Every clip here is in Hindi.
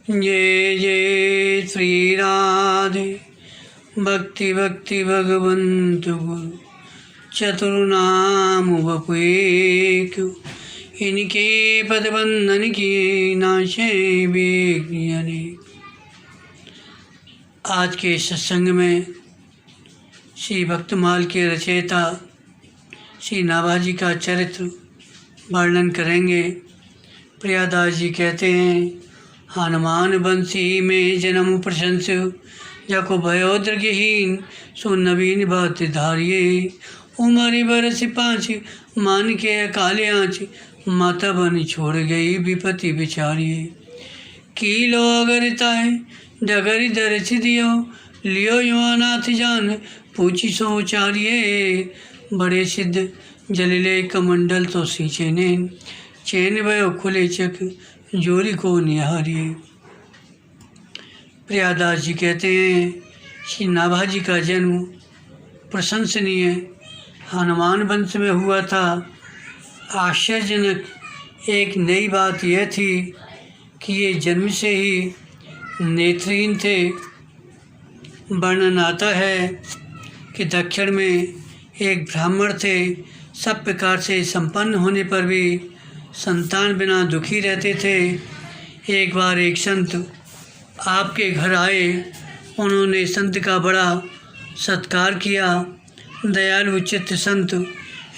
जय जय श्री राधे भक्ति भक्ति भगवंतु गुरु चतुर्नाम बपुए क्यों इनके पदबंधन की नाशे बेगियने। आज के सत्संग में श्री भक्तमाल के रचयिता श्री नाभाजी का चरित्र वर्णन करेंगे। प्रियादास जी कहते हैं, हनुमान बंसी में जन्म प्रशंस जाको भयो दृगहीन सो नवीन बात धारिये। उमर बरस 5 मान के अकाले आँच माता बन छोड़ गई विपत्ति बिचारिये। कीलो अगर ताए डगर दरच दियो लियो यो अनाथ जान पूछी सो उचारिये। बड़े सिद्ध जलिले कमंडल तो सींचे ने चैन भयो खुले चक जोरी को निहारिये। प्रियादास जी कहते हैं, श्री नाभाजी का जन्म प्रशंसनीय हनुमान वंश में हुआ था। आश्चर्यजनक एक नई बात यह थी कि ये जन्म से ही नेत्रहीन थे। वर्णन आता है कि दक्षिण में एक ब्राह्मण थे। सब प्रकार से संपन्न होने पर भी संतान बिना दुखी रहते थे। एक बार एक संत आपके घर आए। उन्होंने संत का बड़ा सत्कार किया। दयालु चित्त संत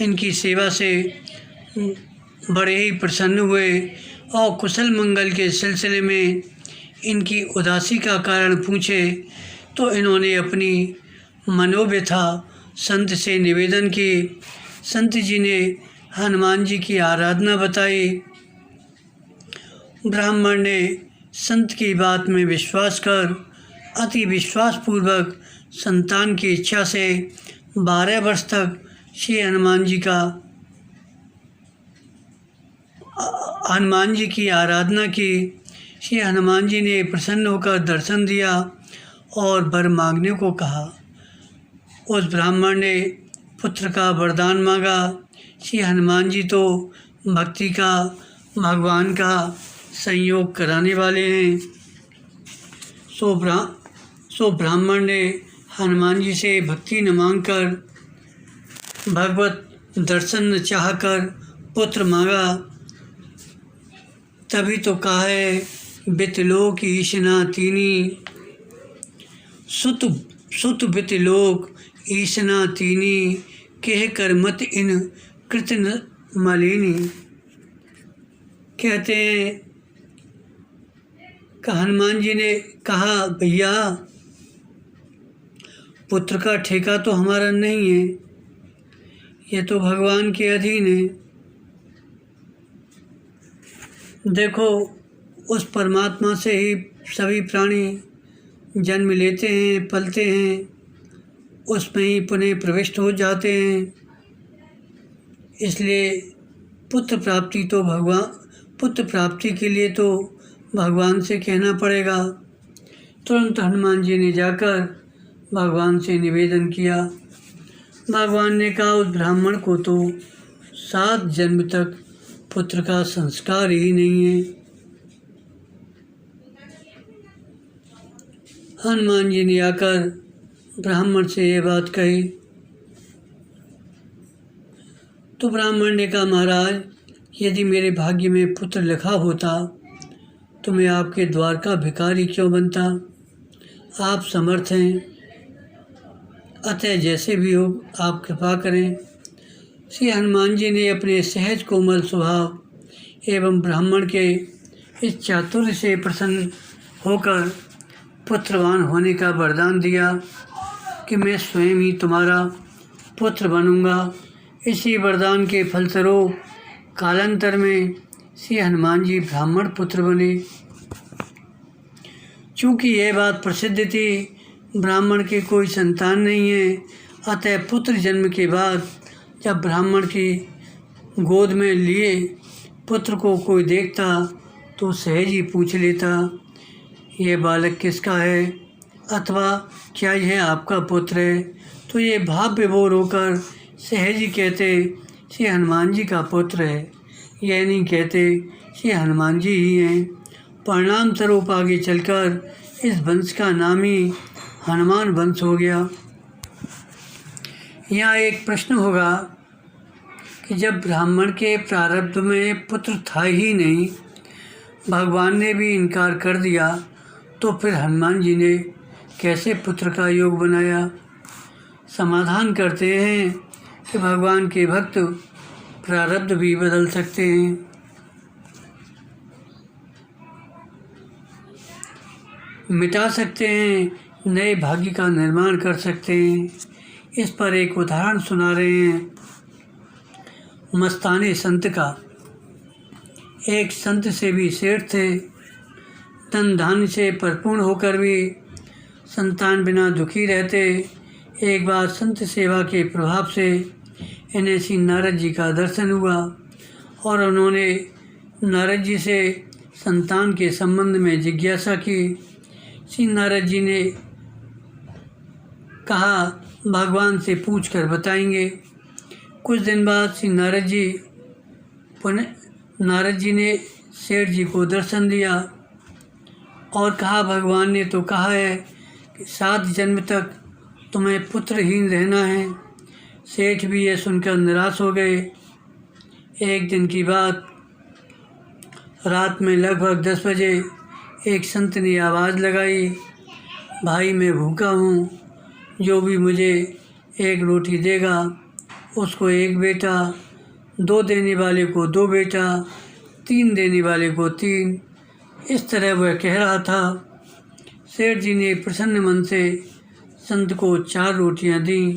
इनकी सेवा से बड़े ही प्रसन्न हुए और कुशल मंगल के सिलसिले में इनकी उदासी का कारण पूछे तो इन्होंने अपनी मनोव्यथा संत से निवेदन की। संत जी ने हनुमान जी की आराधना बताई। ब्राह्मण ने संत की बात में विश्वास कर अति विश्वासपूर्वक संतान की इच्छा से 12 वर्ष तक श्री हनुमान जी की आराधना की। श्री हनुमान जी ने प्रसन्न होकर दर्शन दिया और वर मांगने को कहा। उस ब्राह्मण ने पुत्र का वरदान मांगा। श्री हनुमान जी तो भक्ति का भगवान का संयोग कराने वाले हैं। सो ब्राह्मण ने हनुमान जी से भक्ति न मांगकर भगवत दर्शन चाहकर पुत्र मांगा। तभी तो कहा है, बितलोक ईशना तीनी सुत बितलोक ईशना तीनी कह कर मत इन कृतन मालिनी। कहते हैं कि हनुमान जी ने कहा, भैया पुत्र का ठेका तो हमारा नहीं है, ये तो भगवान के अधीन है। देखो, उस परमात्मा से ही सभी प्राणी जन्म लेते हैं, पलते हैं, उसमें ही पुनः प्रविष्ट हो जाते हैं। इसलिए पुत्र प्राप्ति के लिए तो भगवान से कहना पड़ेगा। तुरंत हनुमान जी ने जाकर भगवान से निवेदन किया। भगवान ने कहा, उस ब्राह्मण को तो 7 जन्म तक पुत्र का संस्कार ही नहीं है। हनुमान जी ने आकर ब्राह्मण से ये बात कही तो ब्राह्मण ने कहा, महाराज, यदि मेरे भाग्य में पुत्र लिखा होता तो मैं आपके द्वार का भिखारी क्यों बनता। आप समर्थ हैं, अतः जैसे भी हो आप कृपा करें। श्री हनुमान जी ने अपने सहज कोमल स्वभाव एवं ब्राह्मण के इस चातुर्य से प्रसन्न होकर पुत्रवान होने का वरदान दिया कि मैं स्वयं ही तुम्हारा पुत्र बनूंगा। इसी वरदान के फलस्वरूप कालांतर में श्री हनुमान जी ब्राह्मण पुत्र बने। चूँकि यह बात प्रसिद्ध थी, ब्राह्मण के कोई संतान नहीं है, अतः पुत्र जन्म के बाद जब ब्राह्मण की गोद में लिए पुत्र को कोई देखता तो सहज ही पूछ लेता, यह बालक किसका है अथवा क्या यह आपका पुत्र है। तो ये भाव विभोर होकर सहज ही कहते, श्री हनुमान जी का पुत्र है। यह नहीं कहते श्री हनुमान जी ही हैं। परिणाम स्वरूप आगे चलकर इस वंश का नाम ही हनुमान वंश हो गया। यहाँ एक प्रश्न होगा कि जब ब्राह्मण के प्रारब्ध में पुत्र था ही नहीं, भगवान ने भी इनकार कर दिया, तो फिर हनुमान जी ने कैसे पुत्र का योग बनाया? समाधान करते हैं कि भगवान के भक्त प्रारब्ध भी बदल सकते हैं। मिटा सकते हैं, नए भाग्य का निर्माण कर सकते हैं। इस पर एक उदाहरण सुना रहे हैं मस्ताने संत का। एक संत से भी सेठ थे, धन धान्य से परिपूर्ण होकर भी संतान बिना दुखी रहते। एक बार संत सेवा के प्रभाव से इन्हें श्री नारद जी का दर्शन हुआ और उन्होंने नारद जी से संतान के संबंध में जिज्ञासा की। श्री नारद जी ने कहा भगवान से पूछकर बताएंगे। कुछ दिन बाद श्री नारद जी ने सेठ जी को दर्शन दिया और कहा भगवान ने तो कहा है कि 7 जन्म तक तुम्हें पुत्रहीन रहना है। सेठ भी यह सुनकर निराश हो गए। एक दिन की बात, रात में लगभग 10 बजे एक संत ने आवाज़ लगाई, भाई मैं भूखा हूँ, जो भी मुझे 1 रोटी देगा उसको 1 बेटा, 2 देने वाले को 2 बेटा, 3 देने वाले को 3। इस तरह वह कह रहा था। सेठ जी ने प्रसन्न मन से संत को 4 रोटियां दीं।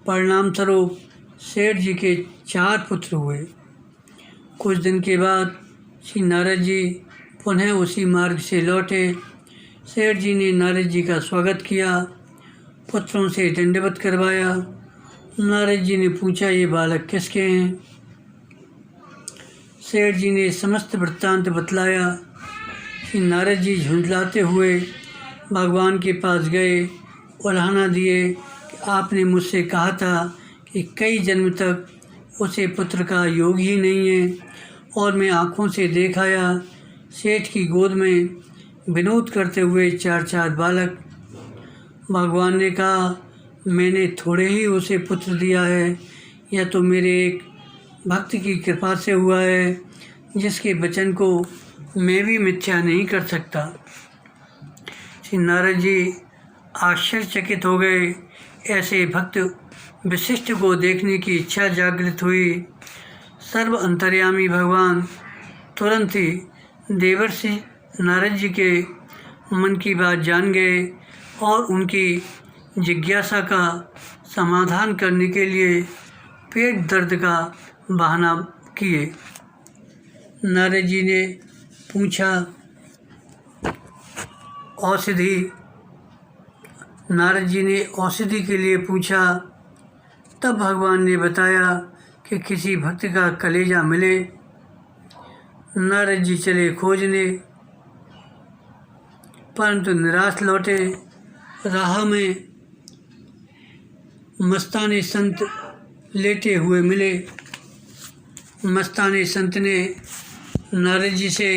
परिणाम स्वरूप सेठ जी के 4 पुत्र हुए। कुछ दिन के बाद श्री नारद जी पुनः उसी मार्ग से लौटे। सेठ जी ने नारद जी का स्वागत किया, पुत्रों से दंडवत करवाया। नारद जी ने पूछा ये बालक किसके हैं? सेठ जी ने समस्त वृत्तांत बतलाया। श्री नारद जी झुंझलाते हुए भगवान के पास गए, उल्हाना दिए कि आपने मुझसे कहा था कि कई जन्म तक उसे पुत्र का योग ही नहीं है और मैं आँखों से देख आया सेठ की गोद में विनोद करते हुए 4 बालक। भगवान ने कहा मैंने थोड़े ही उसे पुत्र दिया है, यह तो मेरे एक भक्त की कृपा से हुआ है जिसके वचन को मैं भी मिथ्या नहीं कर सकता। श्री नारद जी आश्चर्यचकित हो गए। ऐसे भक्त विशिष्ट को देखने की इच्छा जागृत हुई। सर्व अंतर्यामी भगवान तुरंत ही देवर्षि नारद जी के मन की बात जान गए और उनकी जिज्ञासा का समाधान करने के लिए पेट दर्द का बहाना किए। नारद जी ने पूछा नारद जी ने औषधि के लिए पूछा। तब भगवान ने बताया कि किसी भक्त का कलेजा मिले। नारद जी चले खोजने, परंतु निराश लौटे। राह में मस्ताने संत लेटे हुए मिले। मस्ताने संत ने नारद जी से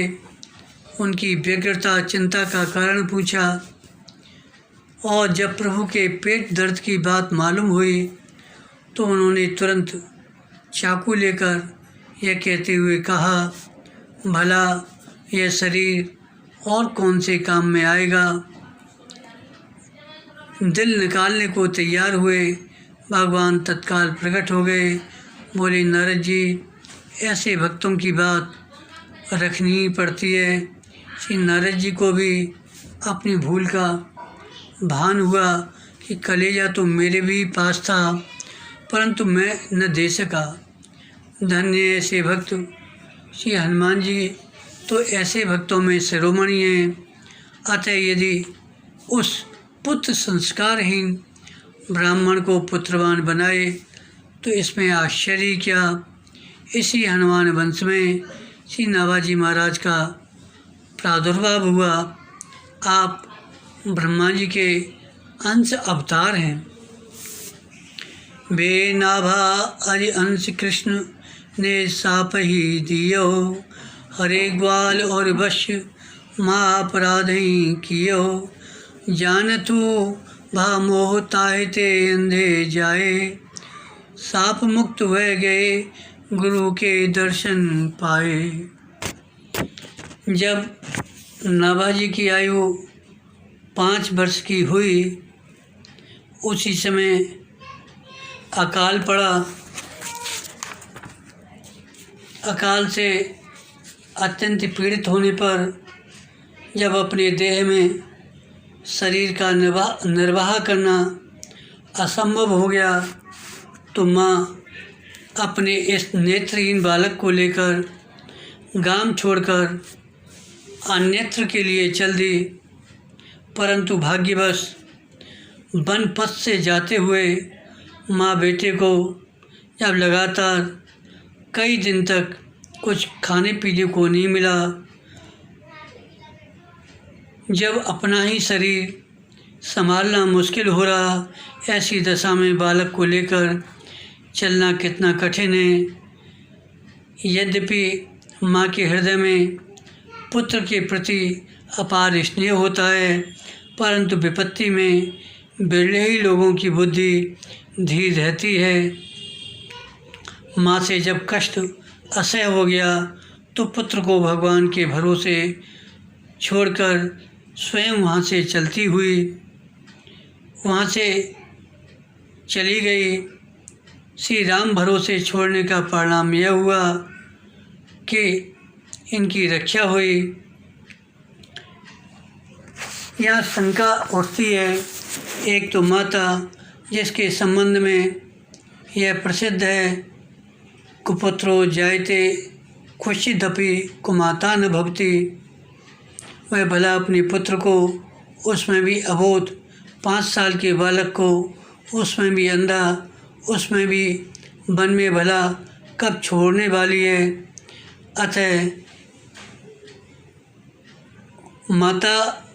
उनकी व्यग्रता चिंता का कारण पूछा और जब प्रभु के पेट दर्द की बात मालूम हुई तो उन्होंने तुरंत चाकू लेकर यह कहते हुए कहा, भला यह शरीर और कौन से काम में आएगा। दिल निकालने को तैयार हुए। भगवान तत्काल प्रकट हो गए। बोले नारद जी ऐसे भक्तों की बात रखनी ही पड़ती है। श्री नारद जी को भी अपनी भूल का भान हुआ कि कलेजा तो मेरे भी पास था परंतु मैं न दे सका। धन्य ऐसे भक्त। श्री हनुमान जी तो ऐसे भक्तों में शिरोमणि हैं। अतः यदि उस पुत्र संस्कारहीन ब्राह्मण को पुत्रवान बनाए तो इसमें आश्चर्य क्या। इसी हनुमान वंश में श्री नाभाजी महाराज का प्रादुर्भाव हुआ। आप ब्रह्मा जी के अंश अवतार हैं। वे नाभा अरि अंश कृष्ण ने साप ही दियो, हरे ग्वाल और वश माँ अपराध ही कियो, जान तू भा मोह ताहे ते अंधे जाए। साप मुक्त हुए गए गुरु के दर्शन पाए। जब नाभाजी की आयु 5 वर्ष की हुई, उसी समय अकाल पड़ा। अकाल से अत्यंत पीड़ित होने पर जब अपने देह में शरीर का निर्वाह करना असंभव हो गया, तो माँ अपने इस नेत्रहीन बालक को लेकर गांव छोड़कर अन्यत्र के लिए चल दी। परंतु भाग्यवश वन पथ से जाते हुए माँ बेटे को जब लगातार कई दिन तक कुछ खाने पीने को नहीं मिला, जब अपना ही शरीर संभालना मुश्किल हो रहा, ऐसी दशा में बालक को लेकर चलना कितना कठिन है। यद्यपि माँ के हृदय में पुत्र के प्रति अपार स्नेह होता है, परंतु विपत्ति में बिरले ही लोगों की बुद्धि धीर रहती है। माँ से जब कष्ट असह्य हो गया, तो पुत्र को भगवान के भरोसे छोड़कर स्वयं वहाँ से चलती हुई वहाँ से चली गई। श्री राम भरोसे छोड़ने का परिणाम यह हुआ कि इनकी रक्षा हुई। यहाँ शंका उठती है, एक तो माता जिसके संबंध में यह प्रसिद्ध है, कुपुत्रो जायते खुशिदपि कुमाता न भवति, वह भला अपने पुत्र को, उसमें भी अबोध 5 साल के बालक को, उसमें भी अंधा, उसमें भी वन में भला कब छोड़ने वाली है। अतः माता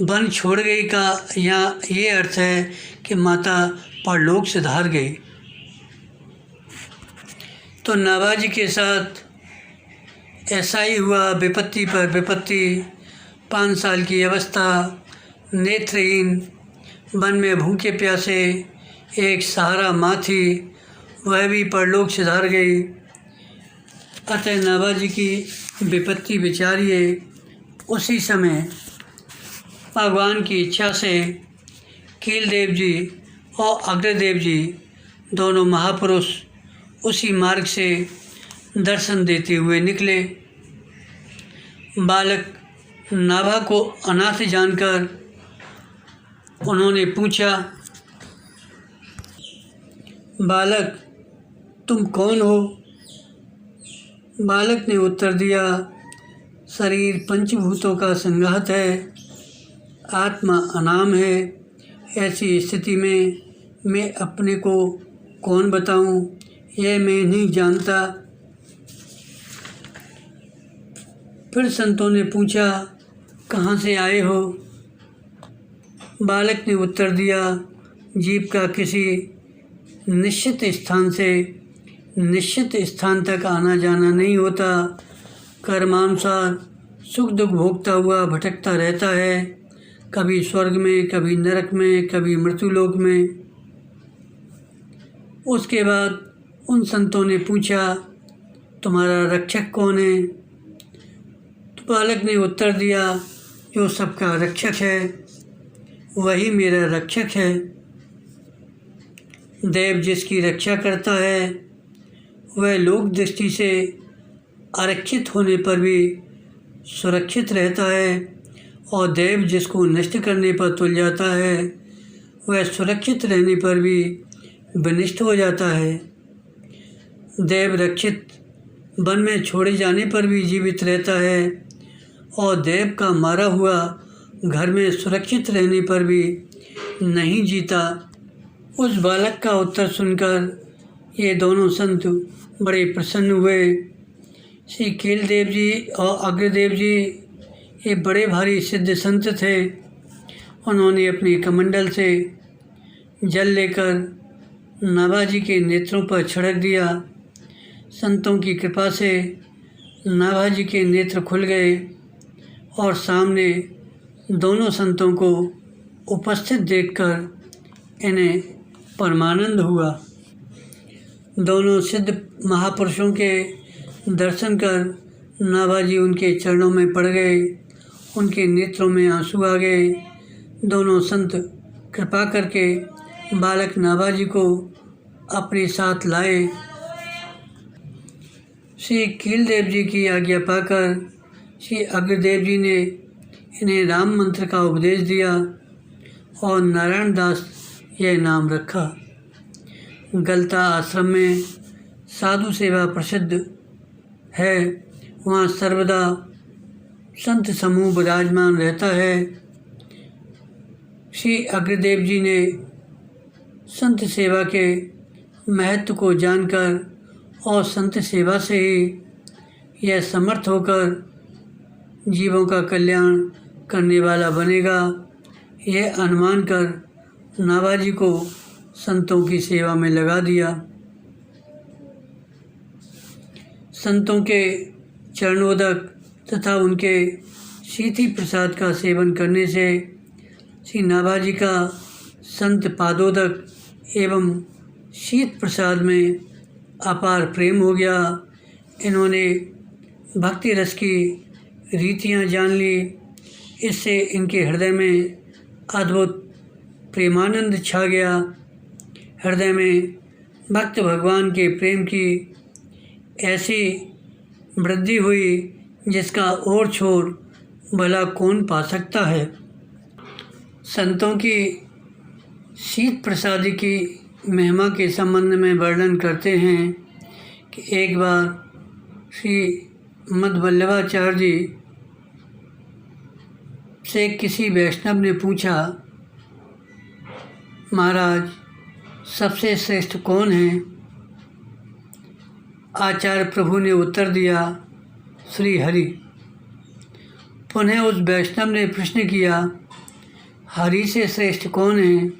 वन छोड़ गई का यहाँ ये अर्थ है कि माता परलोक से धार गई। तो नाभाजी के साथ ऐसा ही हुआ, विपत्ति पर विपत्ति। 5 साल की अवस्था, नेत्रहीन, वन में भूखे प्यासे, एक सहारा माँ थी, वह भी परलोक से धार गई। अतः नाभाजी की विपत्ति विचारिए। उसी समय भगवान की इच्छा से कीलदेव जी और अग्रदेव जी दोनों महापुरुष उसी मार्ग से दर्शन देते हुए निकले। बालक नाभा को अनाथ जानकर उन्होंने पूछा, बालक तुम कौन हो? बालक ने उत्तर दिया, शरीर पंचभूतों का संघात है, आत्मा अनाम है। ऐसी स्थिति में मैं अपने को कौन बताऊं, यह मैं नहीं जानता। फिर संतों ने पूछा, कहाँ से आए हो? बालक ने उत्तर दिया, जीव का किसी निश्चित स्थान से निश्चित स्थान तक आना जाना नहीं होता। कर्मानुसार सुख दुख भोगता हुआ भटकता रहता है, कभी स्वर्ग में, कभी नरक में, कभी मृत्युलोक में। उसके बाद उन संतों ने पूछा, तुम्हारा रक्षक कौन है? तो बालक ने उत्तर दिया, जो सबका रक्षक है वही मेरा रक्षक है। देव जिसकी रक्षा करता है वह लोक दृष्टि से आरक्षित होने पर भी सुरक्षित रहता है, और देव जिसको नष्ट करने पर तुल जाता है वह सुरक्षित रहने पर भी विनष्ट हो जाता है। देव रक्षित वन में छोड़े जाने पर भी जीवित रहता है, और देव का मारा हुआ घर में सुरक्षित रहने पर भी नहीं जीता। उस बालक का उत्तर सुनकर ये दोनों संत बड़े प्रसन्न हुए। श्री कीलदेव जी और अग्रदेव जी ये बड़े भारी सिद्ध संत थे। उन्होंने अपने कमंडल से जल लेकर नाभाजी के नेत्रों पर छिड़क दिया। संतों की कृपा से नाभाजी के नेत्र खुल गए और सामने दोनों संतों को उपस्थित देखकर इन्हें परमानंद हुआ। दोनों सिद्ध महापुरुषों के दर्शन कर नाभाजी उनके चरणों में पड़ गए। उनके नेत्रों में आंसू आ गए। दोनों संत कृपा करके बालक नाभाजी को अपने साथ लाए। श्री कीलदेव जी की आज्ञा पाकर श्री अग्रदेव जी ने इन्हें राम मंत्र का उपदेश दिया और नारायण दास यह नाम रखा। गलता आश्रम में साधु सेवा प्रसिद्ध है। वहाँ सर्वदा संत समूह विराजमान रहता है। श्री अग्रदेव जी ने संत सेवा के महत्व को जानकर और संत सेवा से ही यह समर्थ होकर जीवों का कल्याण करने वाला बनेगा, यह अनुमान कर नाभाजी को संतों की सेवा में लगा दिया। संतों के चरणोदक तथा उनके शीति प्रसाद का सेवन करने से श्री नाभाजी का संत पादोदक एवं शीत प्रसाद में अपार प्रेम हो गया। इन्होंने भक्ति रस की रीतियाँ जान ली। इससे इनके हृदय में अद्भुत प्रेमानंद छा गया। हृदय में भक्त भगवान के प्रेम की ऐसी वृद्धि हुई जिसका और छोर भला कौन पा सकता है। संतों की शीत प्रसादी की महिमा के संबंध में वर्णन करते हैं कि एक बार श्री मध्वल्लभाचार्य जी से किसी वैष्णव ने पूछा, महाराज सबसे श्रेष्ठ कौन है? आचार्य प्रभु ने उत्तर दिया, श्री हरि। पुनः उस वैष्णव ने प्रश्न किया, हरि से श्रेष्ठ कौन है?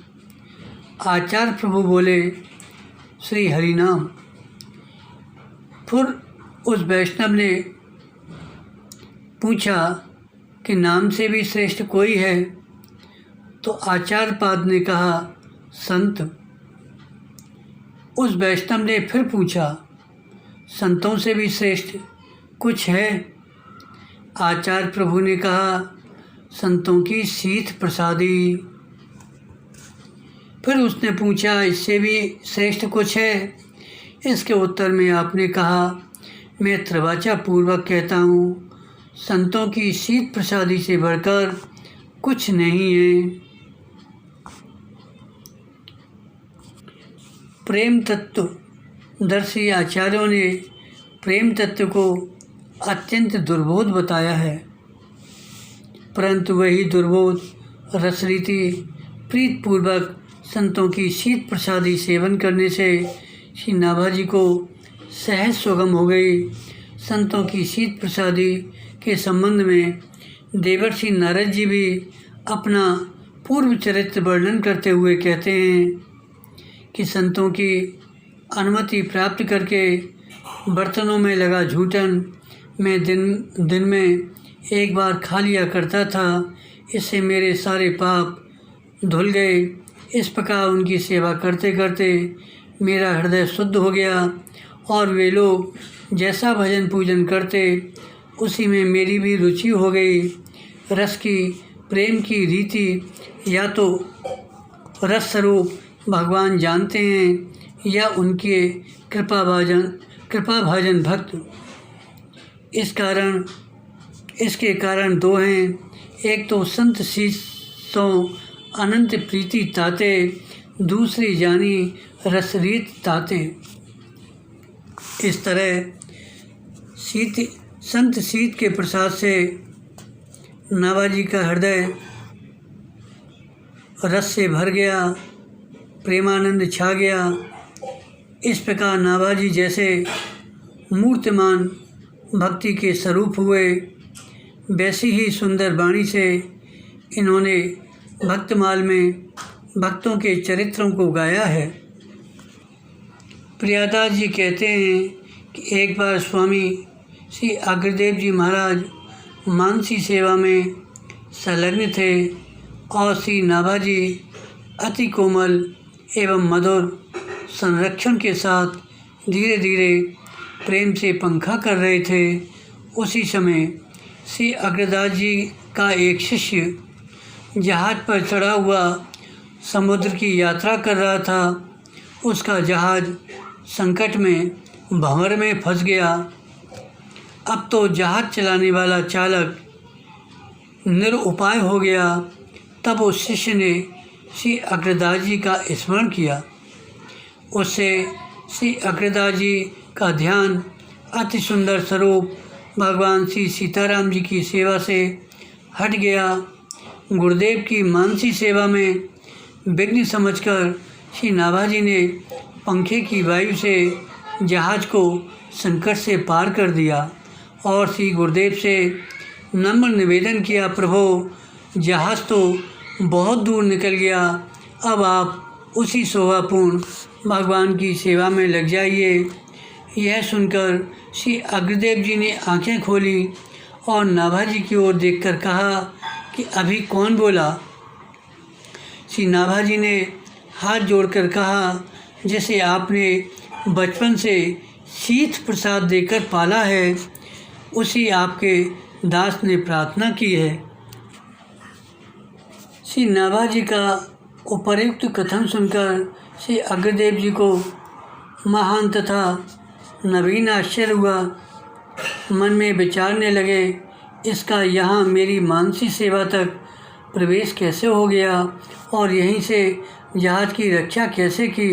आचार्य प्रभु बोले, श्री हरि नाम। फिर उस वैष्णव ने पूछा कि नाम से भी श्रेष्ठ कोई है? तो आचार्य पाद ने कहा, संत। उस वैष्णव ने फिर पूछा, संतों से भी श्रेष्ठ कुछ है? आचार्य प्रभु ने कहा, संतों की शीत प्रसादी। फिर उसने पूछा, इससे भी श्रेष्ठ कुछ है? इसके उत्तर में आपने कहा, मैं त्रिवाचा पूर्वक कहता हूँ, संतों की शीत प्रसादी से बढ़कर कुछ नहीं है। प्रेम तत्व दर्शी आचार्यों ने प्रेम तत्व को अत्यंत दुर्बोध बताया है, परंतु वही दुर्बोध रसरीति प्रीतपूर्वक संतों की शीत प्रसादी सेवन करने से श्री नाभाजी को सहज सुगम हो गई। संतों की शीत प्रसादी के संबंध में देवर्षि नारद जी भी अपना पूर्व चरित्र वर्णन करते हुए कहते हैं कि संतों की अनुमति प्राप्त करके बर्तनों में लगा झूठन मैं दिन में एक बार खा लिया करता था। इससे मेरे सारे पाप धुल गए। इस प्रकार उनकी सेवा करते करते मेरा हृदय शुद्ध हो गया और वे लोग जैसा भजन पूजन करते उसी में मेरी भी रुचि हो गई। रस की प्रेम की रीति या तो रस स्वरूप भगवान जानते हैं या उनके कृपाभाजन भक्त। इसके कारण दो हैं, एक तो संत शीशों अनंत प्रीति ताते, दूसरी जानी रसरीत ताते। इस तरह संत शीत के प्रसाद से नाभाजी का हृदय रस से भर गया, प्रेमानंद छा गया। इस प्रकार नाभाजी जैसे मूर्तिमान भक्ति के स्वरूप हुए, वैसी ही सुंदर वाणी से इन्होंने भक्तमाल में भक्तों के चरित्रों को गाया है। प्रियादास जी कहते हैं कि एक बार स्वामी श्री अग्रदेव जी महाराज मानसी सेवा में संलग्न थे और श्री नाभाजी अति कोमल एवं मधुर संरक्षण के साथ धीरे धीरे प्रेम से पंखा कर रहे थे। उसी समय श्री अग्रदास जी का एक शिष्य जहाज पर चढ़ा हुआ समुद्र की यात्रा कर रहा था। उसका जहाज संकट में भंवर में फंस गया। अब तो जहाज चलाने वाला चालक निरुपाय हो गया। तब उस शिष्य ने श्री अग्रदास जी का स्मरण किया। उससे श्री अग्रदास जी का ध्यान अति सुंदर स्वरूप भगवान श्री सीताराम जी की सेवा से हट गया। गुरुदेव की मानसी सेवा में विघ्न समझकर श्री नाभाजी ने पंखे की वायु से जहाज को संकट से पार कर दिया और श्री गुरुदेव से नम्र निवेदन किया, प्रभु जहाज तो बहुत दूर निकल गया, अब आप उसी शोभापूर्ण भगवान की सेवा में लग जाइए। यह सुनकर श्री अग्रदेव जी ने आंखें खोली और नाभाजी की ओर देखकर कहा कि अभी कौन बोला। श्री नाभाजी ने हाथ जोड़कर कहा, जैसे आपने बचपन से शीत प्रसाद देकर पाला है, उसी आपके दास ने प्रार्थना की है। श्री नाभाजी का उपर्युक्त कथन सुनकर श्री अग्रदेव जी को महान तथा नवीन आश्चर्य हुआ। मन में विचारने लगे, इसका यहाँ मेरी मानसी सेवा तक प्रवेश कैसे हो गया और यहीं से जहाज की रक्षा कैसे की।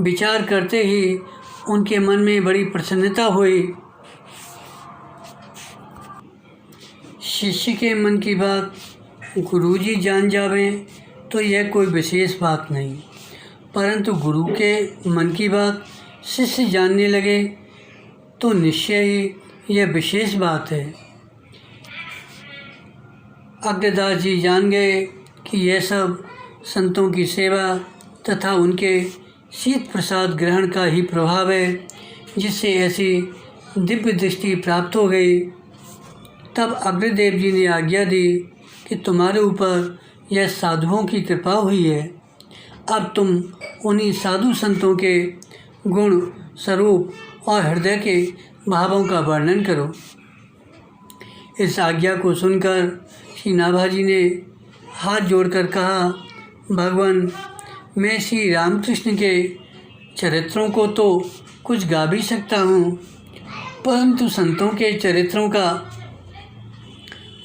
विचार करते ही उनके मन में बड़ी प्रसन्नता हुई। शिष्य के मन की बात गुरुजी जान जावें तो यह कोई विशेष बात नहीं, परंतु गुरु के मन की बात शिष्य जानने लगे तो निश्चय ही यह विशेष बात है। अग्रदास जी जान गए कि यह सब संतों की सेवा तथा उनके शीत प्रसाद ग्रहण का ही प्रभाव है, जिससे ऐसी दिव्य दृष्टि प्राप्त हो गई। तब अग्रदेव जी ने आज्ञा दी कि तुम्हारे ऊपर यह साधुओं की कृपा हुई है, अब तुम उन्हीं साधु संतों के गुण स्वरूप और हृदय के भावों का वर्णन करो। इस आज्ञा को सुनकर श्री नाभाजी ने हाथ जोड़कर कहा, भगवान मैं श्री रामकृष्ण के चरित्रों को तो कुछ गा भी सकता हूँ, परंतु संतों के चरित्रों का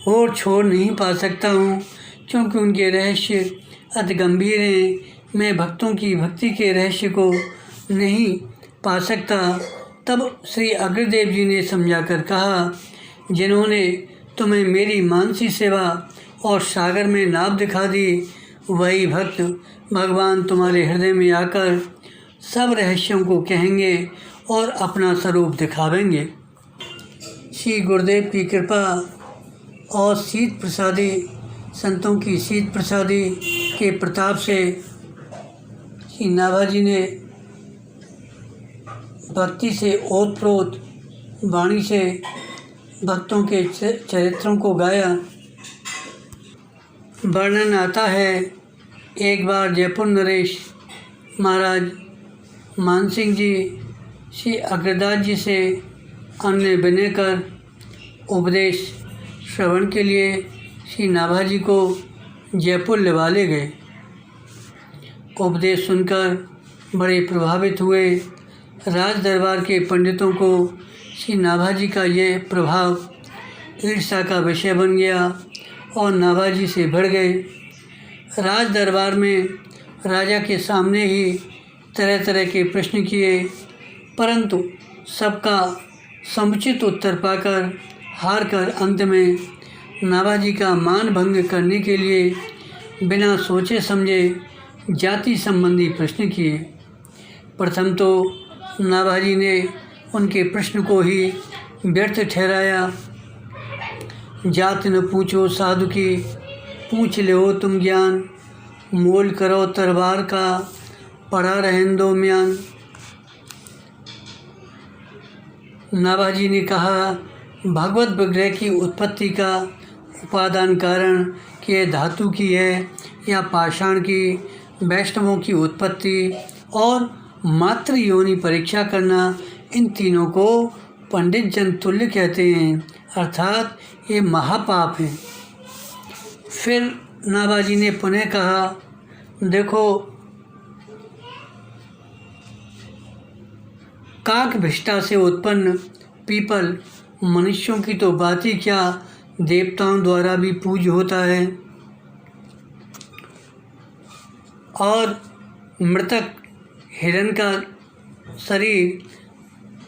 और छोड़ नहीं पा सकता हूँ, क्योंकि उनके रहस्य अति गंभीर हैं। मैं भक्तों की भक्ति के रहस्य को नहीं पा सकता। तब श्री अग्रदेव जी ने समझाकर कहा, जिन्होंने तुम्हें मेरी मानसी सेवा और सागर में नाव दिखा दी, वही भक्त भगवान तुम्हारे हृदय में आकर सब रहस्यों को कहेंगे और अपना स्वरूप दिखावेंगे। श्री गुरुदेव की कृपा और शीत प्रसादी संतों की शीत प्रसादी के प्रताप से श्री नाभाजी ने भक्ति से ओतप्रोत वाणी से भक्तों के चरित्रों को गाया। वर्णन आता है, एक बार जयपुर नरेश महाराज मानसिंह जी श्री अग्रदास जी से अन्य विनय कर उपदेश श्रवण के लिए श्री नाभाजी को जयपुर लेवा ले गए। उपदेश सुनकर बड़े प्रभावित हुए। राज दरबार के पंडितों को श्री नाभाजी का यह प्रभाव ईर्ष्या का विषय बन गया और नाभाजी से बढ़ गए। राज दरबार में राजा के सामने ही तरह तरह के प्रश्न किए, परंतु सबका समुचित उत्तर पाकर हार कर अंत में नाभाजी का मान भंग करने के लिए बिना सोचे समझे जाति संबंधी प्रश्न किए। प्रथम तो नाभाजी ने उनके प्रश्न को ही व्यर्थ ठहराया। जात न पूछो साधु की, पूछ ले तुम ज्ञान, मोल करो तरवार का, पड़ा रहन दो म्यान। नाभाजी ने कहा, भगवत विग्रह की उत्पत्ति का उपादान कारण कि यह धातु की है या पाषाण की, वैष्णवों की उत्पत्ति और मातृ योनि परीक्षा करना, इन तीनों को पंडित जन तुल्य कहते हैं, अर्थात ये महापाप हैं। फिर नाभाजी ने पुनः कहा, देखो काक भ्रष्टा से उत्पन्न पीपल मनुष्यों की तो बात ही क्या, देवताओं द्वारा भी पूज्य होता है। और मृतक हिरण का शरीर,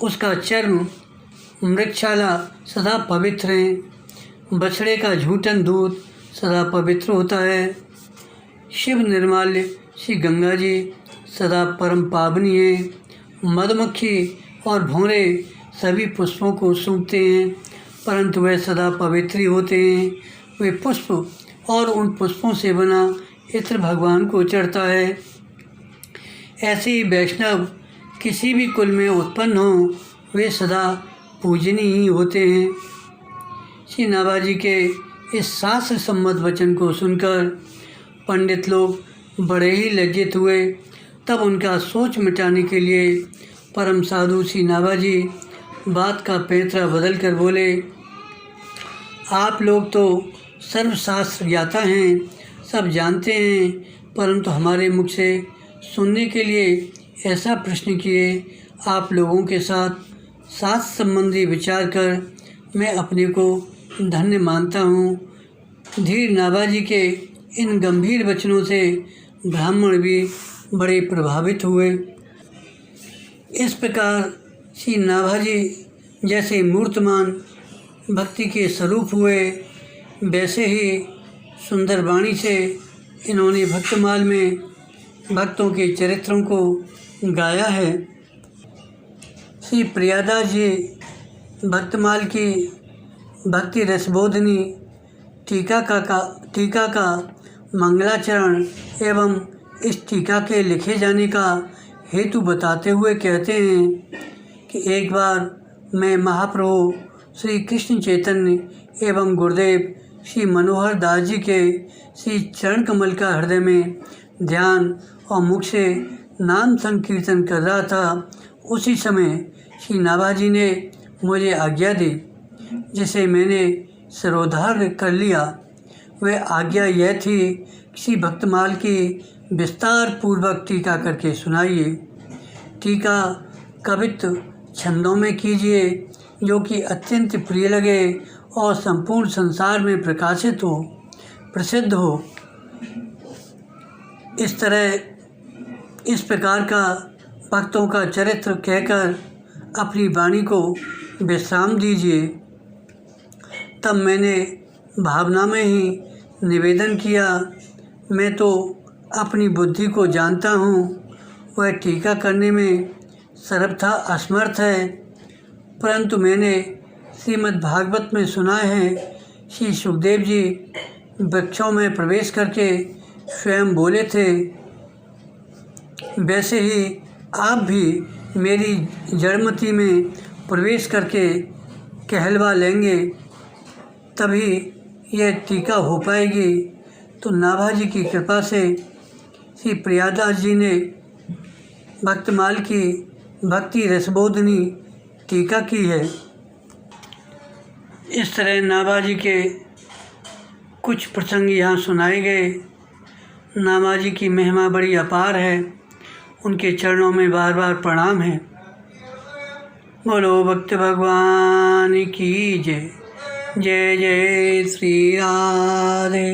उसका चर्म, मृगशाला सदा पवित्र हैं। बछड़े का झूठन दूध सदा पवित्र होता है। शिव निर्माल्य श्री गंगा जी सदा परम पावनी है। मधुमक्खी और भौरे सभी पुष्पों को सूंघते हैं, परंतु वे सदा पवित्र ही होते हैं। वे पुष्प और उन पुष्पों से बना इत्र भगवान को चढ़ता है। ऐसे ही वैष्णव किसी भी कुल में उत्पन्न हों, वे सदा पूजनीय ही होते हैं। श्री नाभाजी के इस शास्त्र सम्मत वचन को सुनकर पंडित लोग बड़े ही लज्जित हुए। तब उनका सोच मिटाने के लिए परम साधु श्री नाभाजी बात का पैंतरा बदल कर बोले, आप लोग तो सर्वशास्त्र ज्ञाता हैं, सब जानते हैं, परंतु हमारे मुख से सुनने के लिए ऐसा प्रश्न किए। आप लोगों के साथ शास्त्र संबंधी विचार कर मैं अपने को धन्य मानता हूँ। धीर नाभाजी के इन गंभीर वचनों से ब्राह्मण भी बड़े प्रभावित हुए। इस प्रकार श्री नाभाजी जैसे मूर्तमान भक्ति के स्वरूप हुए, वैसे ही सुंदर वाणी से इन्होंने भक्तमाल में भक्तों के चरित्रों को गाया है। श्री प्रियादास जी भक्तमाल की भक्ति रसबोधिनी टीका का मंगलाचरण एवं इस टीका के लिखे जाने का हेतु बताते हुए कहते हैं कि एक बार मैं महाप्रभु श्री कृष्ण चैतन्य एवं गुरुदेव श्री मनोहर दास जी के श्री चरण कमल का हृदय में ध्यान और मुख से नाम संकीर्तन कर रहा था। उसी समय श्री नाभाजी ने मुझे आज्ञा दी, जिसे मैंने सिरोधार्य कर लिया। वह आज्ञा यह थी कि श्री भक्तमाल की विस्तार पूर्वक टीका करके सुनाइए। टीका कवित्व छंदों में कीजिए, जो कि अत्यंत प्रिय लगे और संपूर्ण संसार में प्रकाशित हो, प्रसिद्ध हो। इस प्रकार का भक्तों का चरित्र कहकर अपनी वाणी को विश्राम दीजिए। तब मैंने भावना में ही निवेदन किया, मैं तो अपनी बुद्धि को जानता हूँ, वह टीका करने में सर्वथा असमर्थ है, परंतु मैंने श्रीमद् भागवत में सुना है श्री सुखदेव जी वृक्षों में प्रवेश करके स्वयं बोले थे, वैसे ही आप भी मेरी जड़मती में प्रवेश करके कहलवा लेंगे, तभी यह टीका हो पाएगी। तो नाभाजी की कृपा से श्री प्रियादास जी ने भक्तमाल की भक्ति रसबोधिनी टीका की है। इस तरह नाभाजी के कुछ प्रसंग यहाँ सुनाए गए। नाभाजी की महिमा बड़ी अपार है, उनके चरणों में बार बार प्रणाम है। बोलो भक्त भगवान की जय। जय जय श्री राधे।